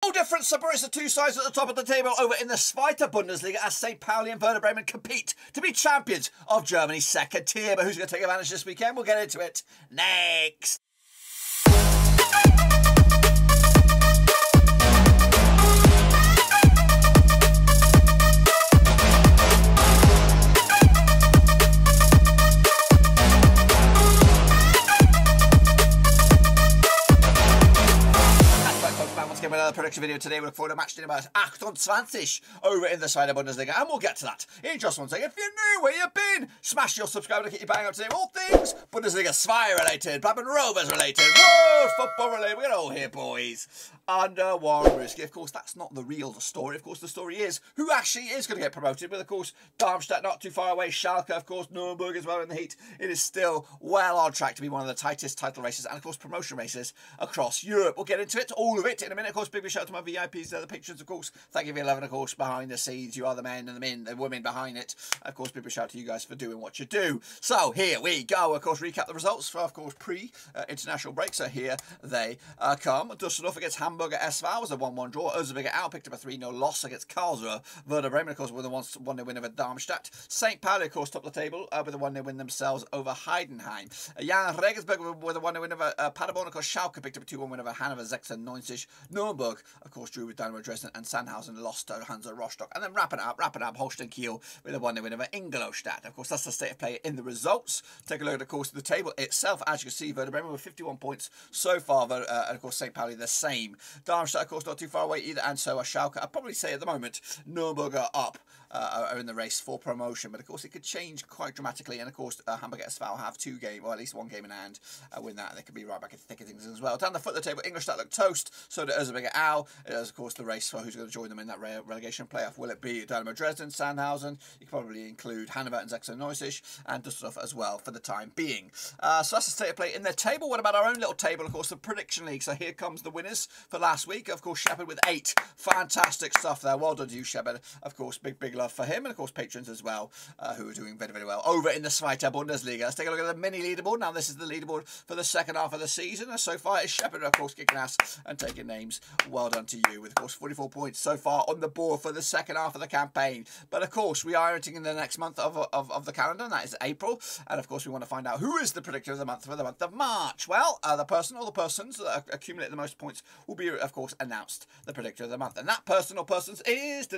No difference separates the two sides at the top of the table over in the Zweite Bundesliga as St. Pauli and Werder Bremen compete to be champions of Germany's second tier. But who's going to take advantage this weekend? We'll get into it next. Another prediction video today. We look forward to Matchday about 28 over in the Zweite Bundesliga, and we'll get to that in just one second. If you're new, where you've been, smash your subscribe to get you bang up today. All things Bundesliga 2 related, Blackburn Rovers related, World football related. We're all here, boys, under one roof. Of course, that's not the real story. Of course, the story is who actually is going to get promoted. But of course, Darmstadt not too far away, Schalke, of course, Nürnberg as well in the heat. It is still well on track to be one of the tightest title races and of course promotion races across Europe. We'll get into it, all of it, in a minute. Of course, big shout out to my VIPs, they're the patrons, of course. Thank you for your love, and of course, behind the scenes, you are the men and the women behind it. Of course, big shout out to you guys for doing what you do. So here we go. Of course, recap the results for, of course, pre-international break. So here they come. Düsseldorf against Hamburger SV was a 1-1 draw. Erzgebirge Aue picked up a 3-0 loss against Karlsruher. Werder Bremen, of course, with a 1-0 win over Darmstadt. St. Pauli, of course, topped the table with a 1-0 win themselves over Heidenheim. Jahn Regensburg with a 1-0 win over Paderborn. Of course, Schalke picked up a 2-1 win over Hannover 96. Nürnberg, of course, drew with Dynamo, Dresden, and Sandhausen lost to Hansa, Rostock. And then wrapping up, Holstein, Kiel with a 1-0 win over Ingolstadt. Of course, that's the state of play in the results. Take a look at, of course, the table itself. As you can see, Werder Bremen with 51 points so far, and of course, St. Pauli the same. Darmstadt, of course, not too far away either, and so are Schalke. I'd probably say at the moment, Nürnberg are up. Are in the race for promotion, but of course it could change quite dramatically, and of course Hamburger SV will have 2 games, or at least 1 game in hand, win that, and they could be right back in the thick of things as well. Down the foot of the table, Ingolstadt look toast, so do Erzgebirge Aue. It is of course the race for who's going to join them in that relegation playoff. Will it be Dynamo Dresden, Sandhausen? You could probably include Hannover and 96 and Düsseldorf as well for the time being. So that's the state of play in their table. What about our own little table? Of course, the prediction league. So here comes the winners for last week. Of course, Shepherd with 8. Fantastic stuff there. Well done to you, Shepherd. Of course, big love for him, and of course patrons as well, who are doing very well over in the Zweite Bundesliga. Let's take a look at the mini leaderboard. Now this is the leaderboard for the second half of the season, and so far it's Shepherd, of course, kicking ass and taking names. Well done to you, with of course 44 points so far on the board for the second half of the campaign. But of course we are entering in the next month of the calendar, and that is April, and of course we want to find out who is the predictor of the month for the month of March. Well, the person or the persons that accumulate the most points will be, of course, announced the predictor of the month, and that person or persons is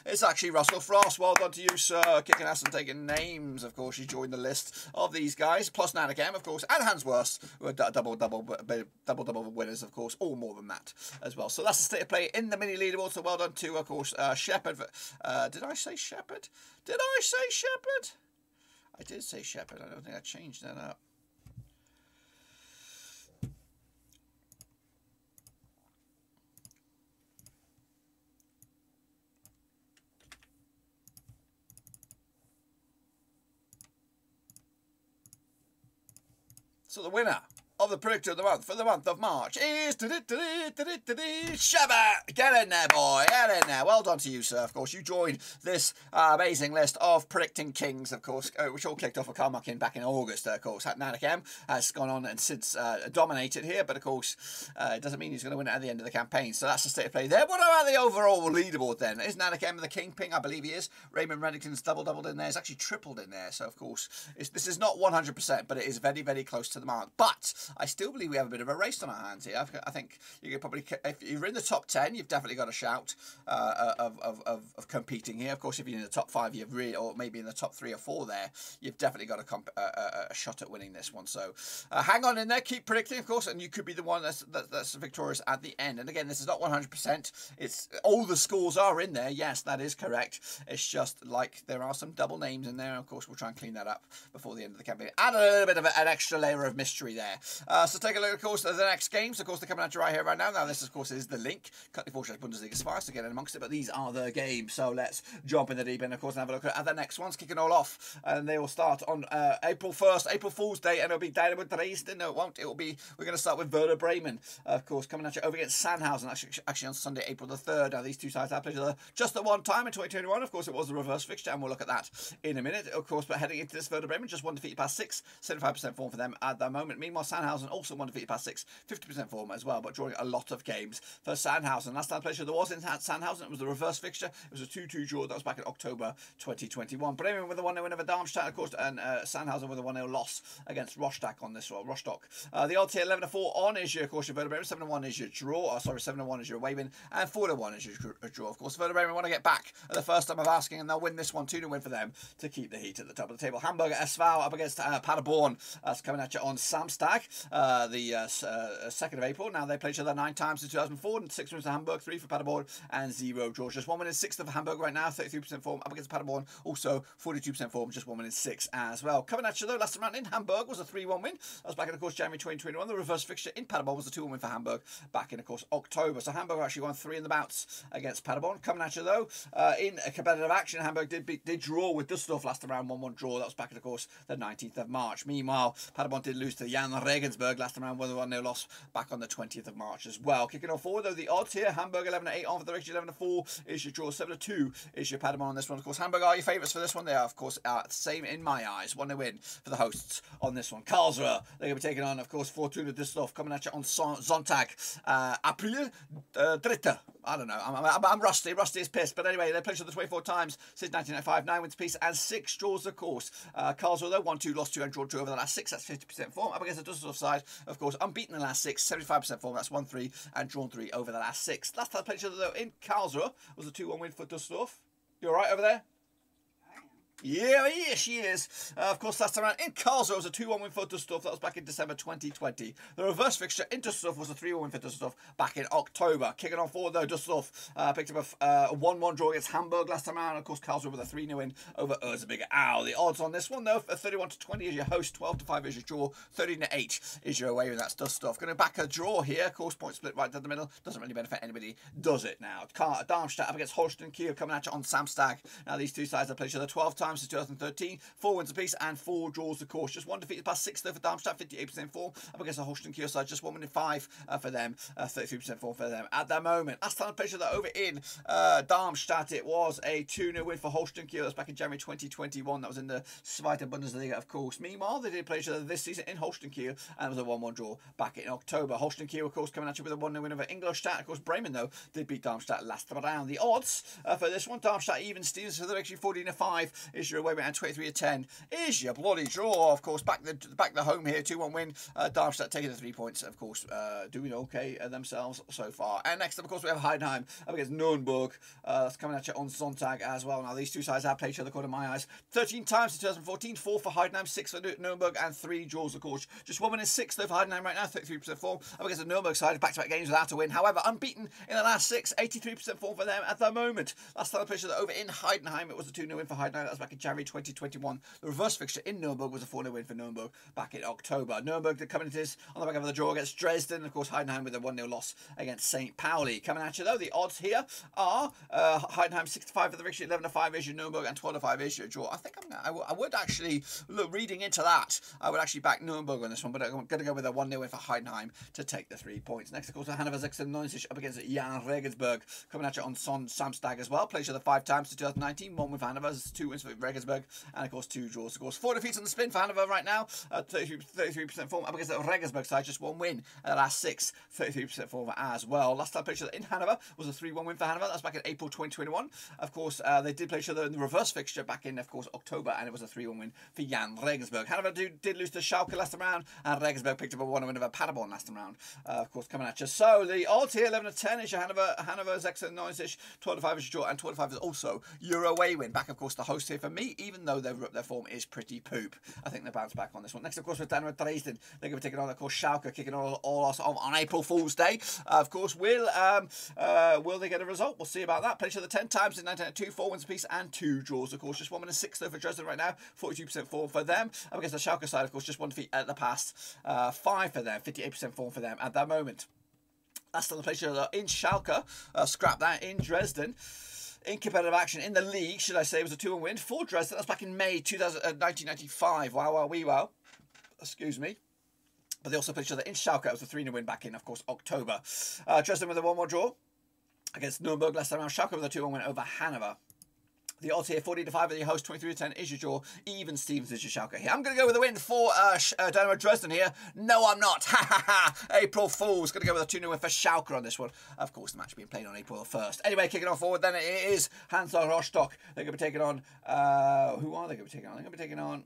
it's actually Russell Frost. Well done to you, sir, kicking ass and taking names. Of course, you joined the list of these guys, plus Nanagam, of course, and Hans Worst, who are double winners, of course, all more than that as well. So that's the state of play in the mini leaderboard. So well done to, of course, Shepherd. Did I say Shepherd? Did I say Shepherd? I did say Shepherd. I don't think I changed that up. So the winner of the predictor of the month for the month of March is Shabba. Get in there, boy. Get in there. Well done to you, sir. Of course, you joined this amazing list of predicting kings, of course, which all kicked off with Carmuckin back in August. Of course, Nanakam has gone on and since dominated here, but of course, it doesn't mean he's going to win it at the end of the campaign. So that's the state of play there. What about the overall leaderboard then? Is Nanakam the kingpin? I believe he is. Raymond Reddington's doubled in there. It's actually tripled in there. So of course, this is not 100%, but it is very close to the mark. But I still believe we have a bit of a race on our hands here. I think you could probably, if you're in the top 10, you've definitely got a shout of competing here. Of course, if you're in the top 5, you've really, or maybe in the top 3 or 4 there, you've definitely got a shot at winning this one. So hang on in there, keep predicting, of course, and you could be the one that's victorious at the end. And again, this is not 100%. It's all the scores are in there. Yes, that is correct. It's just like there are some double names in there. Of course, we'll try and clean that up before the end of the campaign. Add a little bit of an extra layer of mystery there. So take a look, of course, at the next games. Of course, they're coming at you right here, right now. Now, this, of course, is the link. Cut the Bundesliga Spice to get in amongst it, but these are the games. So let's jump in the deep end, of course, and have a look at the next ones, kicking all off. And they will start on April 1st, April Fool's Day, and it'll be Dynamo Dresden. No, it won't. It will be, we're going to start with Werder Bremen, of course, coming at you over against Sandhausen, actually on Sunday, April the 3rd. Now, these two sides have played each other just at one time in 2021. Of course, it was the reverse fixture, and we'll look at that in a minute. Of course, but heading into this, Werder Bremen, just one defeat past 6, 75% form for them at the moment. Meanwhile, Sandhausen Sandhausen also won defeated past 6, 50% form as well, but drawing a lot of games for Sandhausen. Last time pleasure there was in Sandhausen, it was the reverse fixture. It was a 2-2 draw. That was back in October 2021. Bremen with a 1-0 win over Darmstadt, of course, and Sandhausen with a 1-0 loss against Rostock on this one. Rostock. The odds here 11-4 on is your, of course, your Werder Bremen. 7-1 is your draw. 7-1 is your away win, and 4-1 is your draw. Of course, Werder Bremen want to get back at the first time of asking, and they'll win this one. 2-0 win for them to keep the heat at the top of the table. Hamburger SV up against Paderborn. That's coming at you on Samstag, the 2nd of April. Now they played each other 9 times in 2004, and 6 wins for Hamburg, 3 for Paderborn, and 0 draws. Just 1 win in 6th for Hamburg right now, 33% form up against Paderborn, also 42% form, just 1 win in 6 as well. Coming at you though, last round in Hamburg was a 3-1 win. That was back in, of course, January 2021. The reverse fixture in Paderborn was a 2-1 win for Hamburg back in, of course, October. So Hamburg actually won 3 in the bouts against Paderborn. Coming at you though, in a competitive action, Hamburg did draw with Düsseldorf last round, 1-1 draw. That was back in, of course, the 19th of March. Meanwhile, Paderborn did lose to Jahn Regensburg last round, 1-0 loss back on the 20th of March as well. Kicking on forward though, the odds here, Hamburg 11-8 on for the Richter, 11-4 is your draw, 7-2 is your Paderborn on this one. Of course, Hamburg are your favourites for this one. They are, of course, same in my eyes. 1-0 win for the hosts on this one. Karlsruher, they're going to be taking on, of course, Fortuna Düsseldorf, coming at you on Sonntag, April 3rd. I don't know. I'm rusty. Rusty is pissed. But anyway, they played each other 24 times since 1995. 9 wins apiece and 6 draws, of course. Karlsruhe, though, 1-2, lost 2 and drawn 2 over the last 6. That's 50% form. Up against the Düsseldorf side, of course, unbeaten in the last 6. 75% form. That's 1-3 and drawn 3 over the last 6. Last time they played each other, though, in Karlsruhe was a 2-1 win for Düsseldorf. You all right over there? Yeah, she is. Of course, last time around in Karlsruhe was a 2-1 win for Düsseldorf. That was back in December 2020. The reverse fixture in Düsseldorf was a 3-1 win for Düsseldorf back in October. Kicking on forward though, Düsseldorf picked up a 1-1 draw against Hamburg last time around. Of course, Karlsruhe with a 3-0 win over Erzgebirge Aue. The odds on this one though, 31-20 is your host, 12-5 is your draw, 13-8 is your away win. That's Düsseldorf. Going to back a draw here. Of course, point split right down the middle. Doesn't really benefit anybody, does it now? Darmstadt up against Holstein Kiel coming at you on Samstag. Now these two sides have played each other 12 times since 2013. 4 wins apiece and 4 draws, of course. Just 1 defeated past 6 though for Darmstadt, 58% form. Up against the Holstein Kiel side, just 1 win in 5 for them, 33% form for them at the moment. Last time I played that over in Darmstadt, it was a 2-0 win for Holstein Kiel. That was back in January 2021. That was in the Zweite Bundesliga, of course. Meanwhile, they did play each other this season in Holstein Kiel, and it was a 1-1 draw back in October. Holstein Kiel, of course, coming at you with a 1-0 win over Ingolstadt. Of course, Bremen, though, did beat Darmstadt last round. The odds for this one, Darmstadt even Stevens, so they're actually 14-5 is your away win, and 23-10 is your bloody draw. Of course, back the home here, 2-1 win. Darmstadt taking the 3 points, of course, doing okay themselves so far. And next up, of course, we have Heidenheim up against Nürnberg. That's coming at you on Sonntag as well. Now, these two sides have played each other, according to my eyes, 13 times in 2014, 4 for Heidenheim, 6 for Nürnberg, and 3 draws, of course. Just 1 win in 6 though for Heidenheim right now, 33% form. Up against the Nürnberg side, back-to-back games without a win. However, unbeaten in the last 6, 83% form for them at the moment. Last time I played each other over in Heidenheim, it was a 2-0 win for Heidenheim. That was back in January 2021. The reverse fixture in Nürnberg was a 4-0 win for Nürnberg back in October. Nürnberg coming into this on the back of the draw against Dresden. Of course, Heidenheim with a 1-0 loss against St. Pauli. Coming at you though, the odds here are Heidenheim 65 for the victory, 11-5 is your Nürnberg, and 12-5 is your draw. I think I would actually look reading into that. I would actually back Nürnberg on this one, but I'm going to go with a 1-0 win for Heidenheim to take the 3 points. Next, of course, Hannover 96 up against Jahn Regensburg, coming at you on Samstag as well. Played each other 5 times to 2019. 1 win for Hannover, 2 wins for Regensburg, and of course 2 draws. Of course, 4 defeats on the spin for Hannover right now, 33% form. Up against the Regensburg side, just 1 win in the last 6, 33% form as well. Last time played each other in Hannover was a 3-1 win for Hannover. That's back in April 2021. Of course, they did play each other in the reverse fixture back in, of course, October, and it was a 3-1 win for Jahn Regensburg. Hannover did lose to Schalke last round, and Regensburg picked up a 1-0 win over Paderborn last round. Of course, coming at you. So the odds here, 11-10 is your Hannover 96, 12-5 is your draw, and 12-5 is also your away win. Back, of course, the host here for me, even though their form is pretty poop. I think they bounce back on this one. Next, of course, with Dynamo Dresden, they're going to be taking on, of course, Schalke, kicking all off on April Fool's Day. Of course, will they get a result? We'll see about that. Played each other 10 times in 1992, 4 wins apiece and 2 draws, of course. Just 1 win and 6 though for Dresden right now, 42% form for them. Up against the Schalke side, of course, just 1 defeat at the past, 5 for them, 58% form for them at that moment. Last time they played each other in Schalke, scrap that, in Dresden. In competitive action in the league, should I say, it was a 2-1 win for Dresden. That's back in May 1995. Wow. Excuse me. But they also played each other in Schalke. It was a 3-0 win back in, of course, October. Dresden with a 1-1 draw against Nürnberg last time around. Schalke with a 2-1 win over Hannover. The odds here, 40-5 are your host, 23-10 is your draw, even Stevens is your Schalke here. I'm going to go with the win for Dynamo Dresden here. No, I'm not. Ha ha ha. April Fool's. Going to go with a 2-0 win for Schalke on this one. Of course, the match being played on April 1st. Anyway, kicking off forward, then it is Hansa Rostock. They're going to be taking on, who are they going to be taking on? They're going to be taking on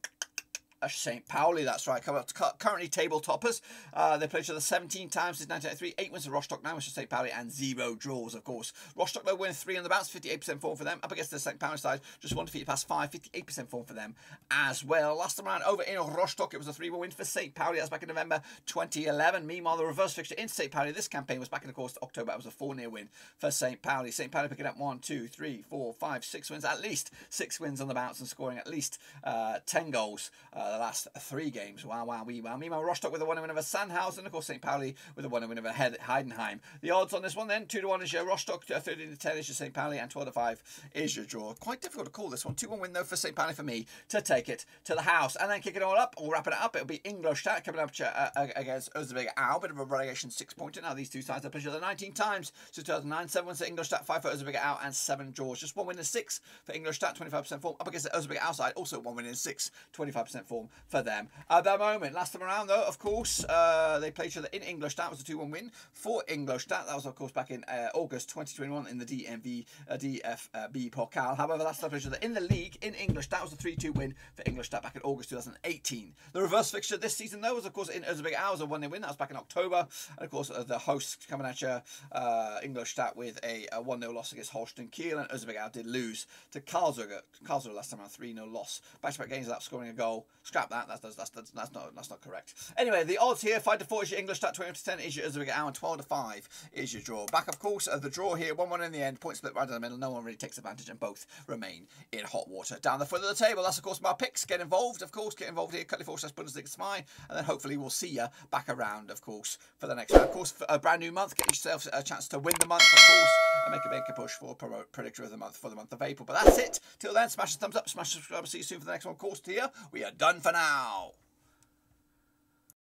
St. Pauli, that's right. Currently table toppers. They played each other 17 times since 1993. 8 wins for Rostock now, which is St. Pauli, and 0 draws, of course. Rostock, though, win 3 on the bounce, 58% form for them. Up against the St. Pauli side, just 1 defeat past 5, 58% form for them as well. Last time around, over in Rostock, it was a 3-1 win for St. Pauli. That was back in November 2011. Meanwhile, the reverse fixture in St. Pauli this campaign was back in, of course, October. It was a 4-0 win for St. Pauli. St. Pauli picking up 1, 2, 3, 4, 5, 6 wins, at least 6 wins on the bounce, and scoring at least 10 goals the last 3 games. Wow, wow, wee, wow. Meanwhile, Rostock with a 1-0 win over Sandhausen. Of course, St. Pauli with a 1-0 win over Heidenheim. The odds on this one then, 2-1 is your Rostock, 13-10 is your St. Pauli, and 12-5 is your draw. Quite difficult to call this one. 2-1 win though for St. Pauli for me to take it to the house. And then kicking it all up, or wrapping it up, it'll be Ingolstadt coming up against Erzgebirge Aue. Bit of a relegation 6-pointer. Now these two sides have played each other 19 times since 2009. 7 wins for Ingolstadt, 5 for Erzgebirge Aue, and 7 draws. Just 1 win in 6 for Ingolstadt, 25% form. Up against the Erzgebirge Aue side, also 1 win in 6, 25% form for them. At that moment, last time around though, of course, they played each other in Ingolstadt. It was a 2-1 win for Ingolstadt. That was, of course, back in August 2021 in the DFB Pokal. However, last time they played each other in the league in Ingolstadt was a 3-2 win for Ingolstadt back in August 2018. The reverse fixture this season though was, of course, in Erzgebirge Aue, was a 1-0 win. That was back in October. And of course, the hosts coming at you, Ingolstadt, with a 1-0 loss against Holstein. Kiel, and Erzgebirge Aue did lose to Karlsruher last time around, 3-0 loss. Back-to-back games without scoring a goal. Scrap that. That's not correct. Anyway, the odds here, 5-4 is your Ingolstadt, 20-10 is your Erzgebirge Aue, and 12-5 is your draw. Back, of course, the draw here, 1-1 in the end, point split right in the middle. No one really takes advantage, and both remain in hot water. Down the foot of the table, that's, of course, my picks. Get involved, of course. Get involved here, cut/Bundesliga Smile, and then hopefully we'll see you back around, of course, for the next round. Of course, for a brand new month, get yourself a chance to win the month, of course, and make a push for predictor of the month for the month of April. But that's it. Till then, smash the thumbs up, smash the subscribe. See you soon for the next one. Of course, here we are done for now.